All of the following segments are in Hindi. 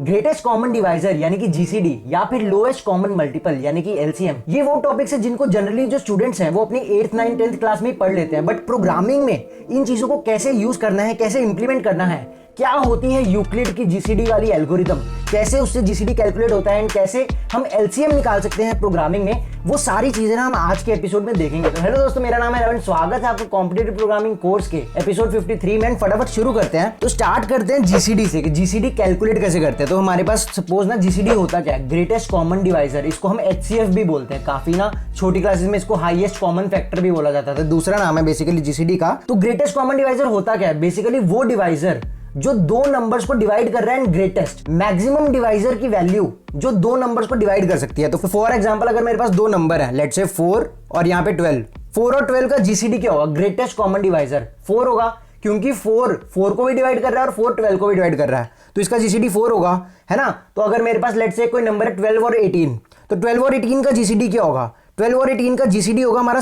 ग्रेटेस्ट कॉमन डिवाइजर यानी कि जीसीडी या फिर लोएस्ट कॉमन मल्टीपल यानी कि एलसीएम, ये वो टॉपिक्स है जिनको जनरली जो स्टूडेंट्स हैं वो अपनी 8th 9th 10th क्लास में ही पढ़ लेते हैं। बट प्रोग्रामिंग में इन चीजों को कैसे यूज करना है, कैसे इंप्लीमेंट करना है, क्या होती है यूक्लिड की जीसीडी वाली एल्गोरिथम, कैसे उससे जीसीडी कैलकुलेट होता है एंड कैसे हम एलसीएम निकाल सकते हैं प्रोग्रामिंग में, वो सारी चीजें ना हम आज के एपिसोड में देखेंगे। तो हेलो दोस्तों, मेरा नाम है रवन, स्वागत है आपका कॉम्पिटिटिव प्रोग्रामिंग कोर्स के एपिसोड 53 में। फटाफट शुरू करते हैं। तो स्टार्ट करते हैं जीसीडी से कि जीसीडी कैलकुलेट कैसे करते हैं। तो हमारे पास सपोज ना जीसीडी होता क्या है, ग्रेटेस्ट कॉमन डिवाइजर, इसको हम एचसीएफ भी बोलते हैं। काफी ना छोटी क्लासेस में इसको हाईएस्ट कॉमन फैक्टर भी बोला जाता था, दूसरा नाम है बेसिकली जीसीडी का। तो ग्रेटेस्ट कॉमन डिवाइजर होता क्या है, बेसिकली वो डिवाइजर जो दो नंबर्स को डिवाइड कर रहा है एंड ग्रेटेस्ट मैक्सिमम डिवाइजर की वैल्यू जो दो नंबर्स को डिवाइड कर सकती है। तो फॉर एग्जांपल अगर मेरे पास दो नंबर है, लेट्स से 4 और यहाँ पे 12, 4 और 12 का जीसीडी क्या होगा, ग्रेटेस्ट कॉमन डिवाइजर 4 होगा, क्योंकि 4 को भी डिवाइड कर रहा है और 4 12 को भी डिवाइड कर रहा है, तो इसका जीसीडी 4 होगा, है ना। तो अगर मेरे पास लेट्स से कोई नंबर है 12 और 18, तो 12 और 18 का जीसीडी क्या होगा, 12 और 18 का जीसीडी होगा हमारा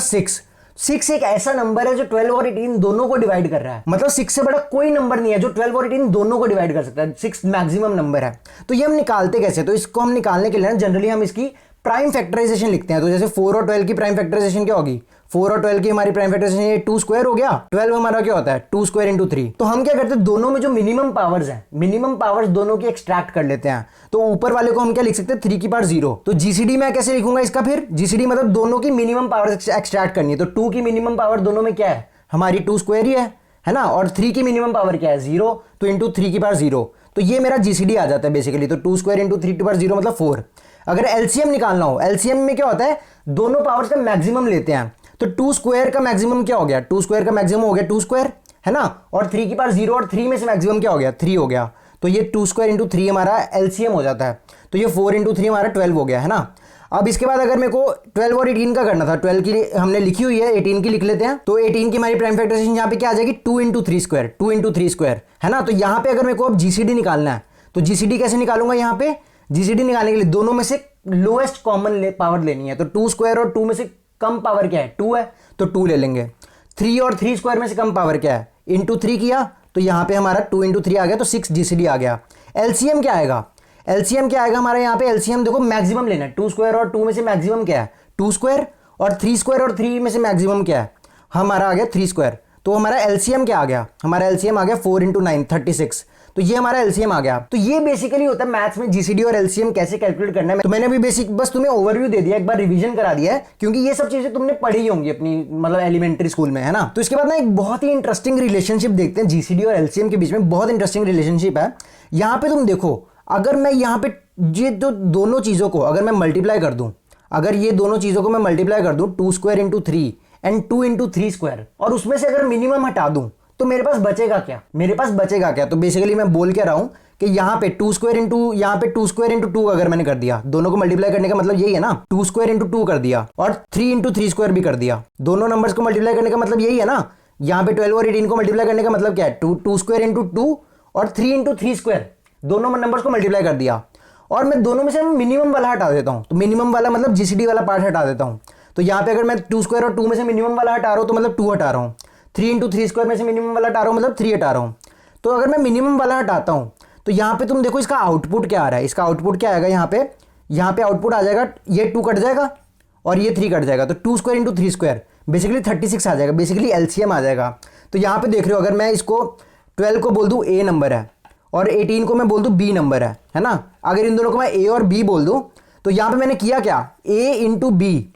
6 एक ऐसा नंबर है जो 12 और 18 दोनों को डिवाइड कर रहा है। मतलब 6 से बड़ा कोई नंबर नहीं है जो 12 और 18 दोनों को डिवाइड कर सकता है। 6 मैक्सिमम नंबर है। तो ये हम निकालते कैसे, तो इसको हम निकालने के लिए ना जनरली हम इसकी प्राइम फैक्टराइजेशन लिखते हैं। तो जैसे 4 और 12 की प्राइम फैक्टराइजेशन क्या होगी, 4 और 12 की हमारी प्राइम फैक्टराइजेशन ये 2 स्क्वायर हो गया, 12 हमारा क्या होता है 2 स्क्वायर इंटू 3। तो हम क्या करते हैं, दोनों में जो मिनिमम पावर्स हैं, मिनिमम पावर्स दोनों की एक्सट्रैक्ट कर लेते हैं। तो ऊपर वाले को हम क्या लिख सकते हैं 3 की पावर 0। तो जीसीडी में कैसे लिखूंगा इसका, फिर जीसीडी मतलब दोनों की मिनिमम पावर एक्सट्रैक्ट करनी है। तो 2 की मिनिमम पावर दोनों में क्या है, हमारी 2 स्क्वायर ही है ना, और 3 की मिनिमम पावर क्या है 0, तो इंटू 3 की पावर 0। तो ये मेरा जीसीडी आ जाता है बेसिकली। तो 2 स्क्वायर इंटू 3 की पावर 0 मतलब 4। अगर एलसीएम निकालना हो, एलसीएम में क्या होता है, दोनों पावर्स का मैक्सिमम लेते हैं। तो 2 स्क्वायर का मैक्सिमम क्या हो गया, 2 स्क्वायर का मैक्सिमम हो गया 2 स्क्वायर, है ना, और 3 की पावर 0 और 3 में से मैक्सिमम क्या हो गया 3 हो गया। तो ये 2 स्क्वायर इंटू 3 हमारा एलसीएम हो जाता है। तो ये 4 इंटू 3 हमारा 12 हो गया, है ना। अब इसके बाद अगर मेरे को 12 और 18 का करना था, 12 की हमने लिखी हुई है, 18 की लिख लेते हैं। तो 18 की हमारी प्राइम फैक्टराइजेशन यहाँ पे क्या आ जाएगी 2 इंटू 3 स्क्वायर, 2 इंटू 3 स्क्वायर, है ना। तो यहाँ पे अगर मेरे को अब जीसीडी निकालना है, तो जीसीडी कैसे निकालूंगा, यहाँ पे जीसीडी निकालने के लिए दोनों में से लोएस्ट कॉमन पावर लेनी है। तो 2 स्क्वायर और 2 में से कम पावर क्या है 2 है, तो 2 ले लेंगे। 3 और 3 स्क्वायर में से कम पावर क्या है, इंटू 3 किया, तो यहाँ पे हमारा 2 इंटू 3 आ गया, तो 6 जीसीडी आ गया। एलसीएम क्या आएगा, एलसीएम क्या आएगा हमारे यहाँ पे, एलसीएम देखो मैक्सिमम लेना है। 2 स्क्वायर और 2 में से मैक्सिमम क्या है 2 स्क्वायर, और 3 स्क्वायर और 3 में से मैक्सिमम क्या है, हमारा आ गया 3 स्क्वायर। तो हमारा एलसीएम क्या आ गया, हमारा एलसीएम आ गया 4 इंटू 9 36। तो ये हमारा एलसीएम आ गया। तो ये बेसिकली होता है मैथ्स में जीसीडी और एलसीएम कैसे कैलकुलेट करना है। तो मैंने अभी बेसिक बस तुम्हें ओवरव्यू दे दिया, एक बार रिवीजन करा दिया है, क्योंकि ये सब चीजें तुमने पढ़ी होंगी अपनी मतलब एलिमेंट्री स्कूल में, है ना। तो इसके बाद ना एक बहुत ही इंटरेस्टिंग रिलेशनशिप देखते हैं जीसीडी और एलसीएम के बीच में। बहुत इंटरेस्टिंग रिलेशनशिप है। यहाँ पे तुम देखो, अगर मैं यहाँ पे ये जो दोनों चीजों को अगर मैं मल्टीप्लाई कर दूं, अगर ये दोनों चीजों को मैं मल्टीप्लाई कर दूं 2 square into 3 and 2 into 3 square, और उसमें से अगर मिनिमम हटा दूं, तो मेरे पास बचेगा क्या, मेरे पास बचेगा क्या। तो बेसिकली मैं बोल क्या रहा हूं कि यहाँ पे 2 स्क्वायर इंटू यहाँ पे 2 स्क्वायर इंटू 2 अगर मैंने कर दिया, दोनों को मल्टीप्लाई करने का मतलब यही है ना, 2 स्क्वायर इंटू 2 कर दिया और 3 इंटू 3 स्क्वायर भी कर दिया। दोनों नंबर्स को मल्टीप्लाई करने का मतलब यही है ना। यहाँ पे 12 और 18 को मल्टीप्लाई करने का मतलब क्या है, 2 स्क्वायर इंटू 2 और 3 इंटू 3 स्क्वायर, दोनों नंबर्स को मल्टीप्लाई कर दिया। और मैं दोनों में से मिनिमम वाला हटा देता हूं, तो मिनिमम वाला मतलब जीसीडी वाला पार्ट हटा देता हूं। तो यहाँ पे अगर मैं 2 स्क्वायर और 2 में से मिनिमम वाला हटा रहा हूं, तो मतलब 2 हटा रहा हूं। 3 इंटू 3 स्क्वायर में से मिनिमम वाला हटा रहा हूं, मतलब 3 हटा रहा हूं। तो अगर मैं मिनिमम वाला हटाता हूं, तो यहाँ पे तुम देखो इसका आउटपुट क्या आ रहा है। इसका आउटपुट क्या आएगा, यहाँ पे आउटपुट आ जाएगा, ये 2 कट जाएगा और ये 3 कट जाएगा। तो 2 स्क्वायर इंटू 3 स्क्वायर बेसिकली 36 आ जाएगा, बेसिकली एलसीएम आ जाएगा। तो यहाँ पे देख रहे हो, अगर मैं इसको 12 को बोल दूं ए नंबर है और 18 को मैं बोल दूं बी नंबर है ना। अगर इन दोनों को मैं ए और बी बोल दूं, तो यहां पे मैंने किया क्या, ए इंटू बी,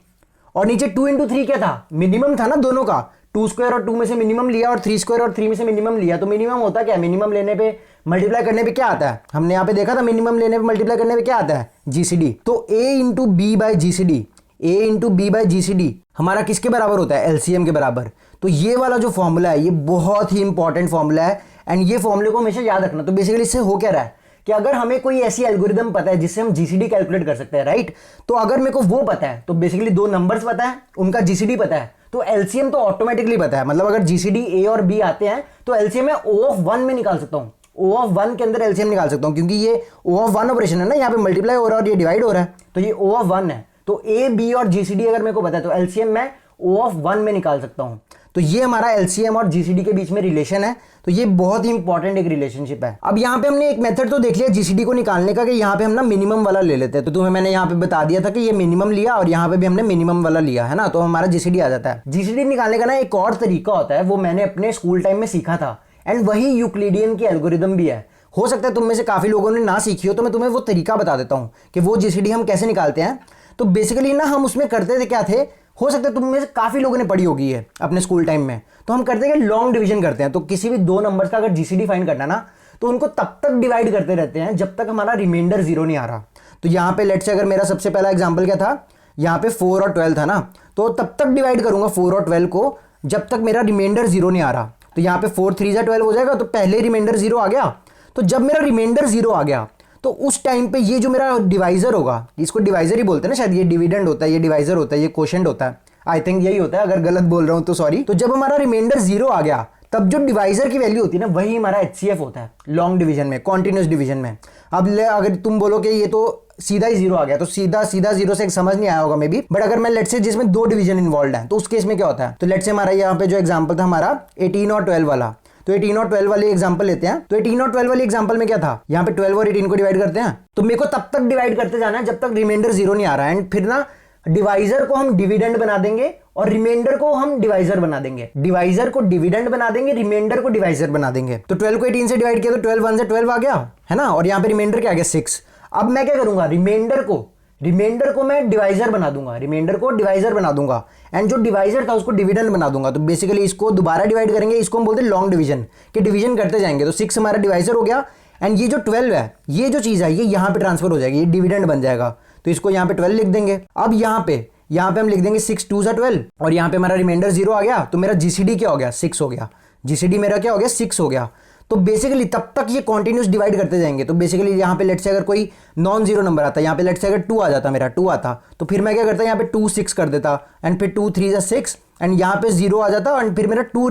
और नीचे 2 इंटू 3 क्या था, मिनिमम था ना दोनों का। 2 स्क्वायर और 2 में से मिनिमम लिया और 3 स्क्वायर और 3 में से मिनिमम लिया। तो मिनिमम होता क्या है, मिनिमम लेने पे मल्टीप्लाई करने पे क्या आता है, हमने यहाँ पे देखा था मिनिमम लेने पे मल्टीप्लाई करने पे क्या आता है जीसीडी। तो A into B by GCD, A into B by GCD हमारा किसके बराबर होता है, एलसीएम के बराबर। तो ये वाला जो फॉर्मूला है ये बहुत ही इंपॉर्टेंट फॉर्मूला है, एंड ये फॉर्मूले को हमेशा याद रखना। तो बेसिकली इससे हो क्या रहा है कि अगर हमें कोई ऐसी एल्गोरिदम पता है जिससे हम जीसीडी कैलकुलेट कर सकते हैं, राइट, तो अगर मेरे को वो पता है, तो बेसिकली दो नंबर्स पता है, उनका जीसीडी पता है, तो एलसीएम तो ऑटोमेटिकली पता है। मतलब अगर जीसीडी ए और बी आते हैं तो एलसीएम मैं O ऑफ 1 में निकाल सकता हूँ, O ऑफ 1 के अंदर एलसीएम निकाल सकता हूँ, क्योंकि ये O ऑफ 1 ऑपरेशन है ना, यहाँ पे मल्टीप्लाई हो रहा है और ये डिवाइड हो रहा है, तो ये O ऑफ 1 है। तो ए बी और जीसीडी अगर मेरे को पता है, तो एलसीएम मैं O ऑफ 1 में निकाल सकता हूं। तो ये हमारा एलसीएम और जीसीडी के बीच में रिलेशन है। तो ये बहुत ही इंपॉर्टेंट एक रिलेशनशिप है। अब यहाँ पे हमने एक मेथड तो देख लिया जीसीडी को निकालने का कि यहाँ पे हम ना मिनिमम वाला ले लेते हैं। तो तुम्हें मैंने यहाँ पे बता दिया था कि ये मिनिमम लिया और यहाँ पे भी हमने मिनिमम वाला लिया है ना, तो हमारा जीसीडी आ जाता है। जीसीडी निकालने का ना एक और तरीका होता है, वो मैंने अपने स्कूल टाइम में सीखा था एंड वही यूक्लिडियन की एल्गोरिदम भी है। हो सकता है तुम में से काफी लोगों ने ना सीखी हो, तो मैं तुम्हें वो तरीका बता देता हूँ कि वो जीसीडी हम कैसे निकालते हैं। तो बेसिकली ना हम उसमें करते थे क्या थे, हो सकता है तुम में से काफी लोगों ने पढ़ी होगी है अपने स्कूल टाइम में। तो हम करते हैं कि लॉन्ग डिवीजन करते हैं। तो किसी भी दो नंबर्स का अगर जीसीडी फाइंड करना ना, तो उनको तब तक डिवाइड करते रहते हैं जब तक हमारा रिमाइंडर 0 नहीं आ रहा। तो यहाँ पे लेट्स से अगर मेरा सबसे पहला एग्जांपल क्या था, यहाँ पे 4 और 12 था ना, तो तब तक डिवाइड करूंगा 4 और 12 को जब तक मेरा रिमाइंडर 0 नहीं आ रहा। तो यहाँ पे 4 3 जा 12 हो जाएगा, तो पहले रिमाइंडर 0 आ गया। तो जब मेरा रिमाइंडर 0 आ गया तो उस टाइम पे ये जो मेरा डिवाइजर होगा, इसको डिवाइजर ही बोलते हैं ना शायद, ये डिविडेंड होता है, ये डिवाइजर होता है, ये क्वोशंट होता है, आई थिंक यही होता है, अगर गलत बोल रहा हूं तो सॉरी। तो जब हमारा रिमाइंडर 0 आ गया तब जो डिवाइजर की वैल्यू होती है ना, वही हमारा एचसीएफ होता है लॉन्ग डिवीजन में, कॉन्टिन्यूस डिवीजन में। अब अगर तुम बोलो कि ये तो सीधा ही 0 आ गया, तो सीधा 0 से समझ नहीं आया होगा मे बी, बट अगर मैं लेट्स से जिसमें 2 डिवीजन इन्वॉल्व है, तो उस केस में क्या होता है। तो लेट्स से हमारा यहाँ पे जो एग्जाम्पल था हमारा 18 और 12 वाला, तो 18 और 12 वाले एग्जांपल लेते हैं। तो 18 और 12 वाले एग्जांपल में क्या था, यहाँ पे 12 और 18 को डिवाइड करते हैं। तो मेरे को तब तक डिवाइड करते जाना है जब तक रिमाइंडर 0 नहीं आ रहा है, एंड फिर ना डिवाइजर को हम डिविडेंड बना देंगे और रिमाइंडर को हम डिवाइजर बना देंगे। डिवाइजर को डिविडेंड बना देंगे, रिमाइंडर को डिवाइजर बना देंगे। तो 12 को 18 से डिवाइड किया तो 12 1 से 12 आ गया है ना, और यहाँ पे रिमाइंडर क्या आ गया 6। अब मैं क्या करूंगा, रिमाइंडर को मैं डिवाइजर बना दूंगा, रिमाइंडर को डिवाइजर बना दूंगा, एंड जो डिवाइजर था उसको डिविडेंड बना दूंगा। तो बेसिकली इसको दोबारा डिवाइड करेंगे, इसको हम बोलते हैं लॉन्ग डिवीजन, कि डिवीजन करते जाएंगे। तो 6 हमारा डिवाइजर हो गया, एंड ये जो 12 है, ये जो चीज है ये यहाँ पे ट्रांसफर हो जाएगी, ये डिविडेंड बन जाएगा। तो इसको यहाँ पे 12 लिख देंगे। अब यहाँ पे हम लिख देंगे 6 2 जा 12, और यहाँ पे हमारा रिमाइंडर 0 आ गया, तो मेरा जीसीडी क्या हो गया 6 हो गया, जीसीडी मेरा क्या हो गया 6 हो गया। तो बेसिकली तब तक ये कॉन्टिन्यूस डिवाइड करते जाएंगे। तो बेसिकली यहाँ पे लेट्स से अगर कोई नॉन जीरो नंबर आता, यहाँ पे लेट्स से अगर 2 आ जाता, मेरा 2 आता, तो फिर मैं क्या करता यहाँ पे 2 6 कर देता, एंड फिर 2 3 जा 6, एंड यहाँ पे 0 आ जाता, एंड फिर मेरा 2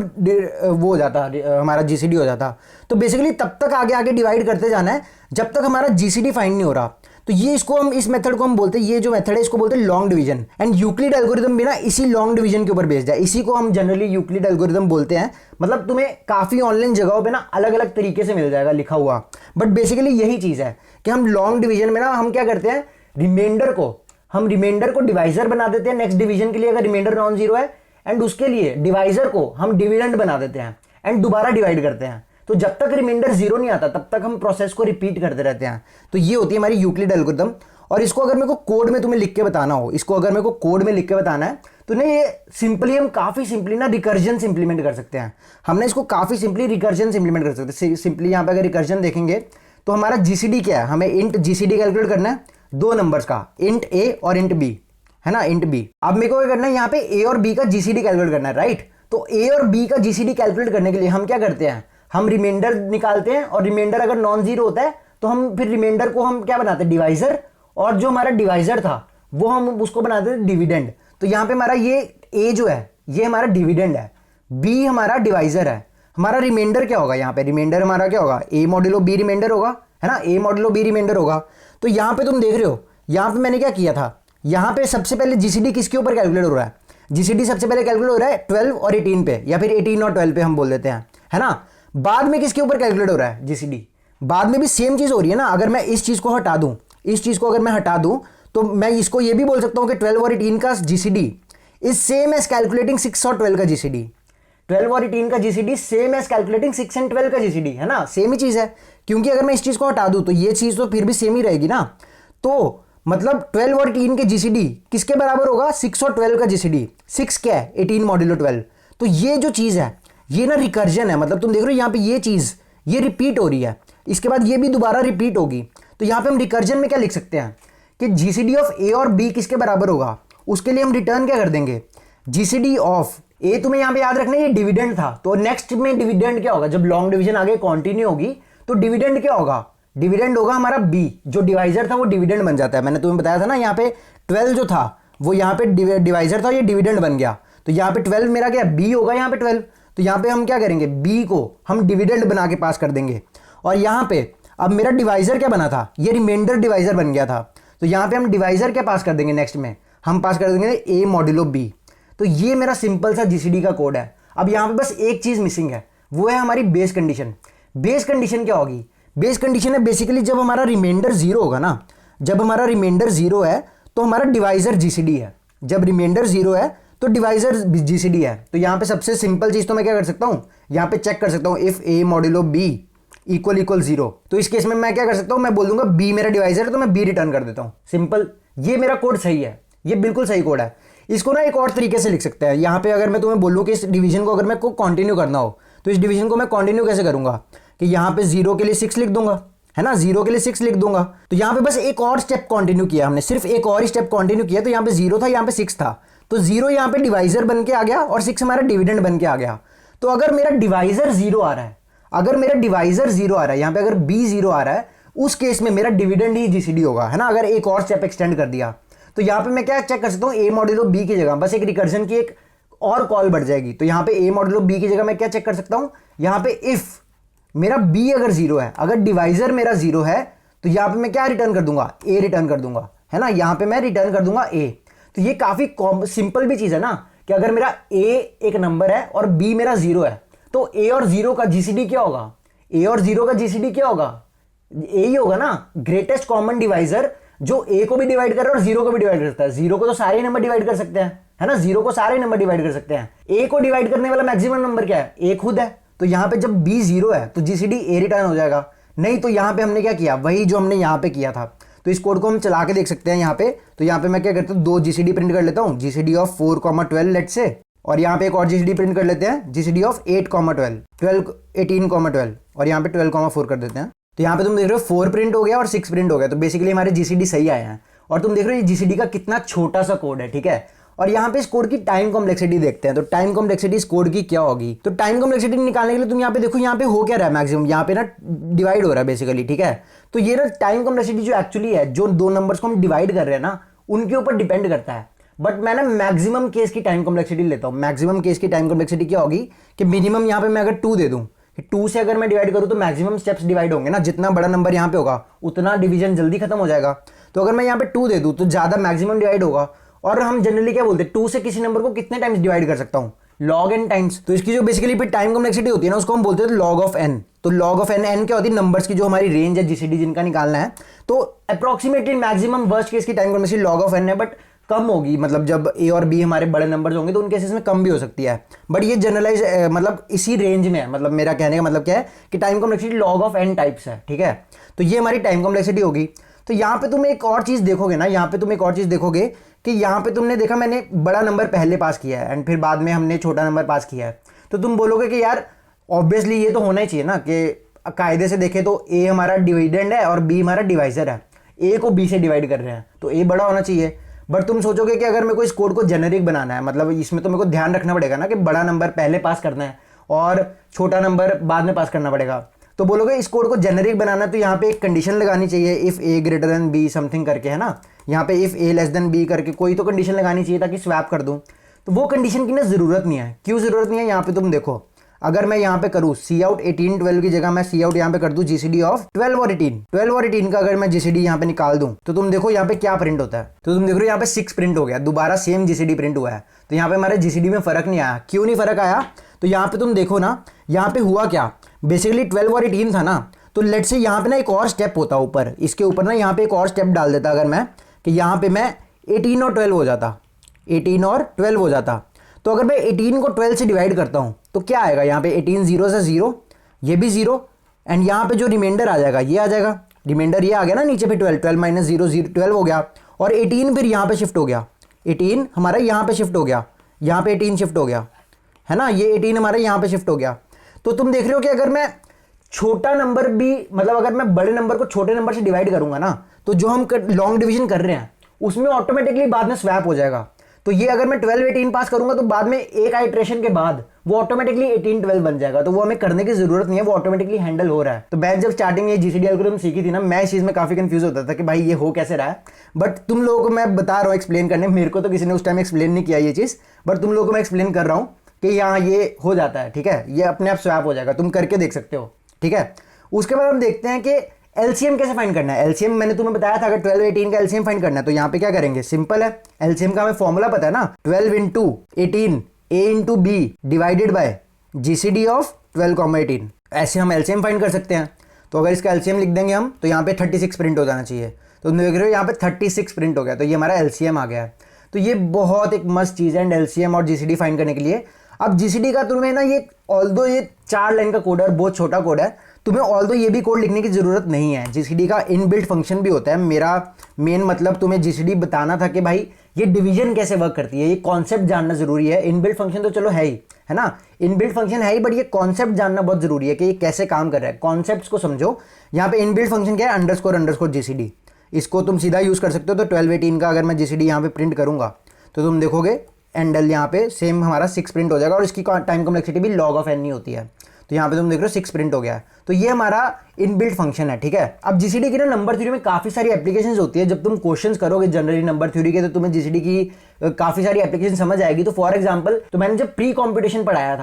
वो हो जाता, हमारा जीसीडी हो जाता। तो बेसिकली तब तक आगे आगे डिवाइड करते जाना है जब तक हमारा जीसीडी फाइंड नहीं हो रहा। तो ये इसको हम, इस मेथड को हम बोलते हैं, ये जो मेथड है इसको बोलते हैं long division, and Euclid algorithm भी ना इसी लॉन्ग डिवीजन के ऊपर बेस्ड है। इसी को हम जनरली यूक्लिड एल्गोरिथम बोलते हैं। मतलब तुम्हें काफी ऑनलाइन जगहों पे ना अलग अलग तरीके से मिल जाएगा लिखा हुआ, बट बेसिकली यही चीज है कि हम लॉन्ग डिवीजन में ना हम क्या करते हैं, रिमाइंडर को डिवाइजर बना देते हैं नेक्स्ट डिवीजन के लिए अगर रिमाइंडर नॉन जीरो है, एंड उसके लिए डिवाइजर को हम डिविडेंड बना देते हैं एंड दोबारा डिवाइड करते हैं। तो जब तक रिमाइंडर 0 नहीं आता तब तक हम प्रोसेस को रिपीट करते रहते हैं। तो ये होती है हमारी यूक्लिड एल्गोरिथम। और इसको अगर मेरे को कोड में तुम्हें लिख के बताना हो, इसको अगर मेरे को कोड में लिख के बताना है, तो नहीं ये सिंपली हम काफी सिंपली ना रिकर्जन से इंप्लीमेंट कर सकते हैं। हमने इसको काफी सिंपली रिकर्जन से इंप्लीमेंट कर सकते हैं। सिंपली यहाँ पे अगर रिकर्जन देखेंगे तो हमारा जीसीडी क्या है, हमें इंट जीसीडी कैलकुलेट करना है 2 नंबर्स का, इंट ए और इंट बी, है ना, इंट बी। अब मेरे को क्या करना है, यहाँ पे ए और बी का जीसीडी कैलकुलेट करना है, राइट। तो ए और बी का जीसीडी कैलकुलेट करने के लिए हम क्या करते हैं, हम रिमाइंडर निकालते हैं, और रिमाइंडर अगर नॉन जीरो होता है तो हम फिर रिमाइंडर को हम क्या बनाते हैं, डिवाइजर, और जो हमारा डिवाइजर था वो हम उसको बनाते हैं डिविडेंड। तो यहाँ पे हमारा ये ए जो है ये हमारा डिविडेंड है, बी हमारा डिवाइजर है। हमारा रिमाइंडर क्या होगा, यहाँ पे रिमाइंडर हमारा क्या होगा, ए मॉड्यूलो बी रिमाइंडर होगा, है ना, ए मॉड्यूलो बी रिमाइंडर होगा। तो यहाँ पे तुम देख रहे हो, यहाँ पे मैंने क्या किया था, यहाँ पे सबसे पहले जीसीडी किसके ऊपर कैलकुलेट हो रहा है, जीसीडी सबसे पहले कैलकुलेट हो रहा है 12 और 18 पे, या फिर 18 और 12 पे हम बोल देते हैं, है ना। बाद में किसके ऊपर कैलकुलेट हो रहा है, जीसीडी। बाद में भी सेम चीज हो रही है ना। अगर मैं इस चीज को हटा दूं, इस चीज को अगर मैं हटा दूं, तो मैं इसको ये भी बोल सकता हूं कि 12 और 18 का GCD is same as calculating 6 और 12 का जीसीडी। 12 और 18 का GCD same as calculating 6 and 12 का जीसीडी, है ना, सेम ही चीज है। क्योंकि अगर मैं इस चीज को हटा दूं तो ये चीज तो फिर भी सेम ही रहेगी ना। तो मतलब 12 और 18 के जीसीडी किसके बराबर होगा, 6 और 12 का जीसीडी। 6 क्या है, 18 मॉड्यूलो 12। तो ये जो चीज है ये ना रिकर्जन है, मतलब तुम देख रहे हो यहाँ पे ये चीज ये रिपीट हो रही है, इसके बाद ये भी दोबारा रिपीट होगी। तो यहाँ पे हम रिकर्जन में क्या लिख सकते हैं कि जीसीडी ऑफ ए और बी किसके बराबर होगा, उसके लिए हम रिटर्न क्या कर देंगे, जीसीडी ऑफ ए। तुम्हें यहाँ पे याद रखना ये डिविडेंड था, तो नेक्स्ट में डिविडेंड क्या होगा, जब लॉन्ग डिवीजन आगे कंटिन्यू होगी तो डिविडेंड क्या होगा, डिविडेंड होगा हमारा बी, जो डिवाइजर था वो डिविडेंड बन जाता है। मैंने तुम्हें बताया था ना, यहाँ पे 12 जो था वो यहाँ पे डिवाइजर था, ये डिविडेंड बन गया। तो यहाँ पे 12 मेरा क्या बी होगा, यहाँ पे 12। तो यहाँ पे हम क्या करेंगे, बी को हम डिविडेंड बना के पास कर देंगे। और यहाँ पे अब मेरा डिवाइजर क्या बना था, ये रिमाइंडर डिवाइजर बन गया था। तो यहाँ पे हम डिवाइजर क्या पास कर देंगे, नेक्स्ट में हम पास कर देंगे ए मॉड्यूलो बी। तो ये मेरा सिंपल सा जीसीडी का कोड है। अब यहाँ पे बस एक चीज मिसिंग है, वो है हमारी बेस कंडीशन। बेस कंडीशन क्या होगी? बेस कंडीशन है बेसिकली जब हमारा रिमाइंडर जीरो होगा ना, जब हमारा रिमाइंडर जीरो है तो हमारा डिवाइजर जीसीडी है। जब रिमाइंडर जीरो है तो डिवाइजर जीसीडी है। तो यहाँ पे सबसे सिंपल चीज तो मैं क्या कर सकता हूँ, यहाँ पे चेक कर सकता हूँ if a modulo b equal zero. तो इस केस में मैं क्या कर सकता हूँ, मैं बोल दूंगा बी मेरा डिवाइजर है तो मैं बी रिटर्न कर देता हूँ। सिंपल, ये मेरा कोड सही है, ये बिल्कुल सही कोड है। इसको ना एक और तरीके से लिख सकते हैं। यहाँ पे अगर मैं तुम्हें बोलूँ कि इस डिवीजन को अगर मैं को कंटिन्यू करना हो तो इस डिवीजन को मैं कंटिन्यू कैसे करूंगा कि यहाँ पे 0 के लिए 6 लिख दूंगा, है ना, 0 के लिए 6 लिख दूंगा। तो यहाँ पे बस एक और स्टेप कंटिन्यू किया हमने, सिर्फ एक और स्टेप कंटिन्यू किया। तो यहाँ पे 0 था, यहाँ पे 6 था, तो 0 यहाँ पे डिवाइजर बन के आ गया और 6 हमारा डिविडेंड बन के आ गया। तो अगर मेरा डिवाइजर 0 आ रहा है, अगर मेरा डिवाइजर 0 आ रहा है, यहाँ पे अगर b 0 आ रहा है, उस केस में मेरा डिविडेंड ही जीसीडी होगा, है ना। अगर एक और स्टेप एक्सटेंड कर दिया तो यहाँ पे मैं क्या चेक कर सकता हूँ, a मॉड्यूलो b की जगह बस एक रिकर्जन की एक और कॉल बढ़ जाएगी। तो यहाँ पे a मॉड्यूलो b की जगह मैं क्या चेक कर सकता हूँ, यहाँ पे इफ मेरा b अगर 0 है, अगर डिवाइजर मेरा 0 है, तो यहाँ पे मैं क्या रिटर्न कर दूंगा, a रिटर्न कर दूंगा, है ना। यहाँ पे मैं रिटर्न कर दूंगा a। तो ये काफी सिंपल भी चीज है ना, कि अगर मेरा a एक नंबर है और b मेरा 0 है, तो a और 0 का जीसीडी क्या होगा, a और 0 का जीसीडी क्या होगा, a ही होगा ना, ग्रेटेस्ट कॉमन डिवाइजर, जो a को भी डिवाइड कर रहा है और 0 को भी डिवाइड करता है। 0 को तो सारे नंबर डिवाइड कर सकते हैं, है ना, 0 को सारे नंबर डिवाइड कर सकते हैं। a को डिवाइड करने वाला मैक्सिमम नंबर क्या है, a खुद है। तो यहाँ पे जब b 0 है तो जीसीडी a रिटर्न हो जाएगा। नहीं तो यहाँ पे हमने क्या किया, वही जो हमने यहाँ पे किया था। तो इस कोड को हम चला के देख सकते हैं यहाँ पे। तो यहाँ पे मैं क्या करता हूँ, 2 जीसीडी प्रिंट कर लेता हूँ, जीसीडी ऑफ 4,12 लेट से, और यहाँ पे एक और जीसीडी प्रिंट कर लेते हैं, जीसीडी ऑफ 8,12 18,12, और यहाँ पे 12,4 कर देते हैं। तो यहाँ पे तुम देख रहे हो 4 प्रिंट हो गया और 6 प्रिंट हो गया। तो बेसिकली हमारे जीसीडी सही आए हैं। और तुम देख रहे हो ये जीसीडी का कितना छोटा सा कोड है, ठीक है। और यहाँ पे इस कोड की टाइम कॉम्प्लेक्सिटी देखते हैं। तो टाइम कॉम्प्लेक्सिटी इस कोड की क्या होगी, तो टाइम कॉम्प्लेक्सिटी निकालने के लिए तुम यहाँ पे देखो, यहाँ पे हो क्या रहा है, मैक्सिमम यहाँ पे ना डिवाइड हो रहा है बेसिकली, ठीक है। तो ये ना टाइम कॉम्प्लेक्सिटी जो एक्चुअली है, जो 2 नंबर्स को हम डिवाइड कर रहे हैं ना, उनके ऊपर डिपेंड करता है। बट मैं ना मैक्सिमम केस की टाइम कॉम्प्लेक्सिटी लेता हूँ। मैक्सिमम केस की टाइम कॉम्प्लेक्सिटी क्या होगी कि मिनिमम यहाँ पे मैं अगर 2 दे दूँ, 2 से अगर मैं डिवाइड करूँ तो मैक्सिमम स्टेप्स डिवाइड होंगे ना, जितना बड़ा नंबर यहाँ पे होगा उतना डिवीजन जल्दी खत्म हो जाएगा। तो अगर मैं यहाँ पे 2 दे दूँ तो ज्यादा मैक्सिमम डिवाइड होगा। और हम जनरली क्या बोलते हैं, 2 से किसी नंबर को कितने टाइम्स डिवाइड कर सकता हूँ, log n टाइम्स। तो इसकी जो बेसिकली टाइम कॉम्प्लेक्सिटी होती है ना, उसको हम बोलते हैं log of n। तो log of n, n क्या होती है, नंबर्स की जो हमारी रेंज है जीसीडी जिनका निकालना है। तो अप्रोक्सीमेटली मैक्सिमम वर्स्ट केस की time complexity log of n है, बट कम होगी, मतलब जब a और b हमारे बड़े नंबर्स होंगे तो उन केसेस में कम भी हो सकती है। बट ये जनरलाइज मतलब इसी रेंज में है। मतलब मेरा कहने का मतलब क्या है कि time complexity log of n types है, ठीक है। तो ये हमारी टाइम कॉम्प्लेक्सिटी होगी। तो यहाँ पे तुम एक और चीज देखोगे ना, यहाँ पे तुम एक और चीज देखोगे कि यहाँ पे तुमने देखा मैंने बड़ा नंबर पहले पास किया है एंड फिर बाद में हमने छोटा नंबर पास किया है। तो तुम बोलोगे कि यार ऑब्वियसली ये तो होना ही चाहिए ना, कि कायदे से देखें तो a हमारा डिविडेंड है और b हमारा डिवाइजर है, a को b से डिवाइड कर रहे हैं तो a बड़ा होना चाहिए। बट तुम सोचोगे कि अगर मेरे को इस कोड को जेनेरिक बनाना है, मतलब इसमें तो मेरे को ध्यान रखना पड़ेगा ना कि बड़ा नंबर पहले पास करना है और छोटा नंबर बाद में पास करना पड़ेगा। तो बोलोगे इस कोड को जेनेरिक बनाना है तो यहाँ पे एक कंडीशन लगानी चाहिए, if a greater than b something करके, है ना। यहाँ पे if a less than b करके कोई तो कंडीशन लगानी चाहिए ताकि स्वैप कर दूं। तो वो कंडीशन की ना जरूरत नहीं है। क्यों जरूरत नहीं है, यहाँ पे तुम देखो, अगर मैं यहाँ पे करूँ सी आउट 18 12 की जगह मैं सी आउट यहाँ पे कर दूं जीसीडी ऑफ 12 और 18 का अगर मैं जीसीडी यहाँ पे निकाल दूं तो तुम देखो यहाँ पे क्या प्रिंट होता है। तो तुम देख रहे हो यहाँ पे 6 प्रिंट हो गया, दोबारा सेम जीसीडी प्रिंट हुआ है। तो यहाँ पे हमारे जीसीडी में फर्क नहीं आया। क्यों नहीं फर्क आया, तो यहाँ पे तुम देखो ना, यहाँ पे हुआ क्या, बेसिकली 12 और 18 था ना, तो लेट से यहाँ पे ना एक और स्टेप होता ऊपर, इसके ऊपर ना यहाँ पे एक और स्टेप डाल देता अगर मैं, कि यहाँ पे मैं 18 और 12 हो जाता, 18 और 12 हो जाता। तो अगर मैं 18 को 12 से डिवाइड करता हूँ तो क्या आएगा, यहाँ पे 18 0 से 0, ये भी 0, एंड यहाँ पे जो रिमाइंडर आ जाएगा ये आ जाएगा, रिमाइंडर ये आ गया ना नीचे पे 12 माइनस 0 12 हो गया, और 18 फिर यहाँ पे शिफ्ट हो गया, 18 हमारा यहाँ पे शिफ्ट हो गया, यहाँ पे 18 शिफ्ट हो गया, है ना, ये 18 हमारा यहाँ पे शिफ्ट हो गया। तो तुम देख रहे हो कि अगर मैं छोटा नंबर भी, मतलब अगर मैं बड़े नंबर को छोटे नंबर से डिवाइड करूंगा ना, तो जो हम लॉन्ग डिवीजन कर रहे हैं उसमें ऑटोमेटिकली बाद में स्वैप हो जाएगा। तो ये अगर मैं 12 18 पास करूंगा तो बाद में एक आइट्रेशन के बाद वो ऑटोमेटिकली 18 12 बन जाएगा। तो वो हमें करने की जरूरत नहीं है, वो ऑटोमेटिकली हैंडल हो रहा है। तो मैं जब स्टार्टिंग में ये जीसीडी एल्गोरिथम सीखी थी ना, मैं इस चीज में काफी कंफ्यूज होता था कि भाई ये हो कैसे रहा है। बट तुम लोगों को मैं बता रहा हूँ एक्सप्लेन करने, मेरे को तो किसी ने उस टाइम एक्सप्लेन नहीं किया ये चीज, बट तुम लोगों को मैं एक्सप्लेन कर रहा हूँ कि यहाँ ये हो जाता है, ठीक है, ये अपने आप स्वैप हो जाएगा, तुम करके देख सकते हो, ठीक है। उसके बाद हम देखते हैं कि एलसीएम कैसे फाइंड करना है? एलसीएम मैंने तुम्हें बताया था, अगर 12 18 का एलसीएम फाइंड करना है तो यहाँ पे क्या करेंगे, सिंपल है, एलसीएम का हमें फॉर्मूला पता है ना, 12 into 18 a into b divided by GCD of 12, 18। ऐसे हम एलसीएम फाइंड कर सकते हैं। तो अगर इसका एलसीएम लिख देंगे हम तो यहाँ पे 36 प्रिंट हो जाना चाहिए। तो तुम देख रहे हो यहाँ पे 36 प्रिंट हो गया, तो ये हमारा एलसीएम आ गया है। तो ये बहुत एक मस्त चीज़ है एलसीएम और जीसीडी फाइंड करने के लिए। अब जीसीडी का तुम्हें ना ये ऑल्दो ये 4 लाइन का कोड है और बहुत छोटा कोड है, तुम्हें ऑल्दो ये भी कोड लिखने की ज़रूरत नहीं है। जीसीडी का इनबिल्ट फंक्शन भी होता है। मेरा मेन मतलब तुम्हें जीसीडी बताना था कि भाई ये डिवीजन कैसे वर्क करती है, ये कॉन्सेप्ट जानना जरूरी है। इनबिल्ट फंक्शन तो चलो है ही, है ना, इनबिल्ट फंक्शन है ही, बट ये कॉन्सेप्ट जानना बहुत जरूरी है कि ये कैसे काम कर रहा है। कॉन्सेप्ट्स को समझो। यहाँ पे इनबिल्ट फंक्शन क्या है, अंडरस्कोर जीसीडी। इसको तुम सीधा यूज़ कर सकते हो। तो 12 18 का अगर मैं जीसीडी यहाँ पे प्रिंट करूँगा तो तुम देखोगे एंडल यहाँ पे सेम हमारा 6 प्रिंट हो जाएगा, और इसकी टाइम कॉम्प्लेक्सिटी भी log ऑफ n ही होती है। तो यहाँ पे तुम देख रहे हो 6 प्रिंट हो गया है। तो ये हमारा इनबिल्ट फंक्शन है, ठीक है। अब जीसीडी की ना नंबर थ्योरी में काफ़ी सारी एप्लीकेशंस होती है। जब तुम क्वेश्चंस करोगे जनरली नंबर थ्योरी के तो तुम्हें जीसीडी की काफ़ी सारी एप्लीकेशन समझ आएगी। तो फॉर एग्जांपल, तो मैंने जब प्री कॉम्पिटिशन पढ़ाया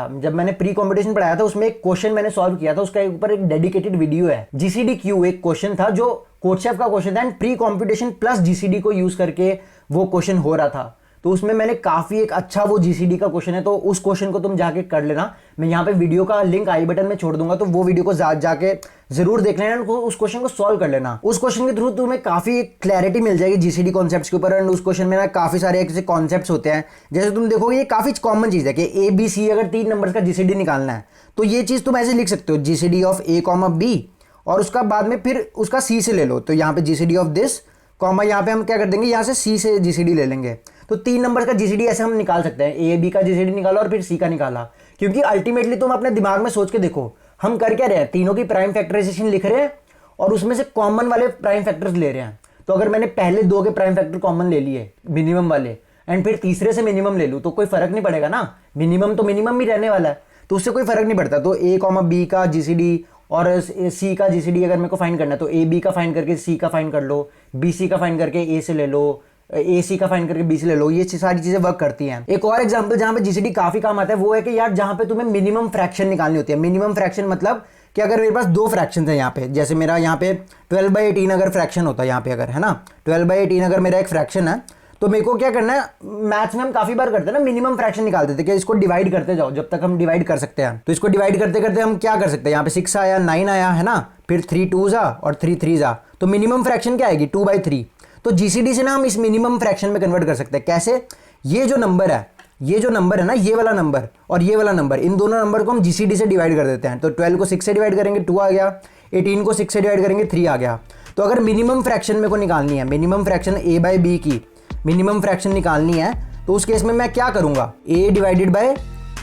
था, उसमें एक क्वेश्चन मैंने सॉल्व किया था, उसका ऊपर एक डेडिकेटेड वीडियो है। जीसीडी क्यू एक क्वेश्चन था जो कोडशेफ का क्वेश्चन था, and pre competition plus GCD को यूज करके वो क्वेश्चन हो रहा था। तो उसमें मैंने काफ़ी एक अच्छा वो जीसीडी का क्वेश्चन है, तो उस क्वेश्चन को तुम जाके कर लेना। मैं यहाँ पे वीडियो का लिंक आई बटन में छोड़ दूंगा, तो वो वीडियो को जाके जरूर देख लेना, उस क्वेश्चन को सॉल्व कर लेना। उस क्वेश्चन के थ्रू तुम्हें काफ़ी क्लैरिटी मिल जाएगी जीसीडी कॉन्सेप्ट्स के ऊपर। एंड उस क्वेश्चन में ना काफ़ी सारे ऐसे कॉन्सेप्ट्स होते हैं, जैसे तुम देखोगे ये काफ़ी कॉमन चीज़ है कि ए बी सी अगर 3 नंबर का जीसीडी निकालना है तो ये चीज़ तुम ऐसे लिख सकते हो, GCD of a comma b, और उसका बाद में फिर उसका सी से ले लो। तो यहाँ पे जीसीडी ऑफ दिस कॉमा, यहाँ पे हम क्या कर देंगे, यहाँ से सी से जीसीडी ले लेंगे। तो 3 नंबर का जीसीडी ऐसे हम निकाल सकते हैं, ए बी का जीसीडी निकाला और फिर सी का निकाला। क्योंकि अल्टीमेटली तुम अपने दिमाग में सोच के देखो, हम कर क्या रहे हैं, तीनों की प्राइम फैक्टराइजेशन लिख रहे हैं और उसमें से कॉमन वाले प्राइम फैक्टर्स ले रहे हैं। तो अगर मैंने पहले 2 के प्राइम फैक्टर कॉमन ले लिए मिनिमम वाले, एंड फिर तीसरे से मिनिमम ले लूँ, तो कोई फर्क नहीं पड़ेगा ना, मिनिमम तो मिनिमम ही रहने वाला है, तो उससे कोई फर्क नहीं पड़ता। तो ए कॉमा बी का जीसीडी और सी का जीसीडी अगर मेरे को फाइंड करना है तो ए बी का फाइंड करके सी का फाइंड कर लो, बी सी का फाइंड करके ए से ले लो, ए सी का फाइंड करके बी से ले लो। ये सारी चीजें वर्क करती हैं। एक और एग्जांपल जहां पे जीसीडी काफी काम आता है वो है कि यार जहां पे तुम्हें मिनिमम फ्रैक्शन निकालनी होती है। मिनिमम फ्रैक्शन मतलब कि अगर मेरे पास 2 फ्रैक्शन है यहाँ पे, जैसे मेरा यहाँ पे 12/18 अगर फ्रैक्शन होता है यहाँ पे, अगर है ना 12/18 अगर मेरा एक फ्रैक्शन है, तो मेरे को क्या करना है, मैथ्स में हम काफी बार करते हैं ना, मिनिमम फ्रैक्शन निकालते थे कि इसको डिवाइड करते जाओ जब तक हम डिवाइड कर सकते हैं। तो इसको डिवाइड करते करते हम क्या कर सकते हैं, यहाँ पे 6 आया, 9 आया, है ना, फिर 3 2s और 3 3s। तो मिनिमम फ्रैक्शन क्या आएगी, 2/3। तो जीसीडी से ना हम इस मिनिमम फ्रैक्शन में कन्वर्ट कर सकते हैं। कैसे, ये जो नंबर है ना, ये वाला नंबर और ये वाला नंबर, इन दोनों नंबर को हम जीसीडी से डिवाइड कर देते हैं। तो 12 को 6 से डिवाइड करेंगे 2 आ गया, 18 को 6 से डिवाइड करेंगे 3 आ गया। तो अगर मिनिमम फ्रैक्शन मेरे को निकालनी है, minimum fraction A by B की मिनिमम फ्रैक्शन निकालनी है, तो उस केस में मैं क्या करूंगा, A divided by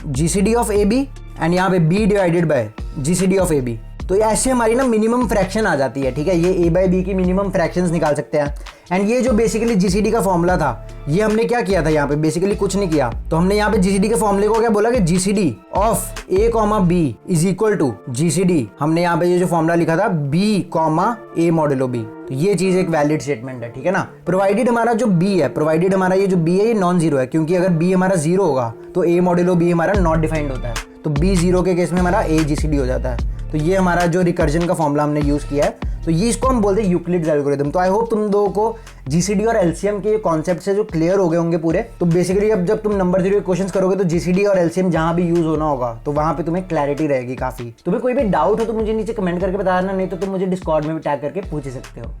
GCD of A B, and यहाँ पे B divided by GCD of A B. तो ऐसे हमारी ना मिनिमम फ्रैक्शन आ जाती है, ठीक है। ये ए बाई बी की मिनिमम फ्रैक्शंस निकाल सकते हैं। एंड ये जो बेसिकली जीसीडी का फॉर्मूला था, ये हमने क्या किया था, यहाँ पे बेसिकली कुछ नहीं किया। तो हमने यहाँ पे जीसीडी के फॉर्मूले को क्या बोला कि GCD of a comma b is equal to GCD, हमने यहाँ पे ये जो फॉर्मूला लिखा था b comma a modulo b. तो ये चीज एक वैलिड स्टेटमेंट है, ठीक है ना। प्रोवाइडेड हमारा जो बी है, प्रोवाइडेड हमारा ये जो बी है ये नॉन जीरो है, क्योंकि अगर बी हमारा 0 होगा तो ए मॉडुलो बी हमारा नॉट डिफाइंड होता है। तो बी 0 के केस में हमारा ए जीसीडी हो जाता है। तो ये हमारा जो रिकर्जन का फॉर्मूला हमने यूज किया है, तो ये इसको हम बोलते हैं यूक्लिड्स एल्गोरिथम। तो आई होप तुम लोगों को जीसीडी और एलसीएम के कॉन्सेप्ट से जो क्लियर हो गए होंगे पूरे। तो बेसिकली अब जब तुम नंबर 0 के क्वेश्चंस करोगे तो जीसीडी और एलसीएम जहां भी यूज होना होगा तो वहां पे तुम्हें क्लैरिटी रहेगी काफी। तुम्हें कोई भी डाउट हो तो मुझे नीचे कमेंट करके बता देना, नहीं तो तुम मुझे डिस्कॉर्ड में भी टैग करके पूछ सकते हो।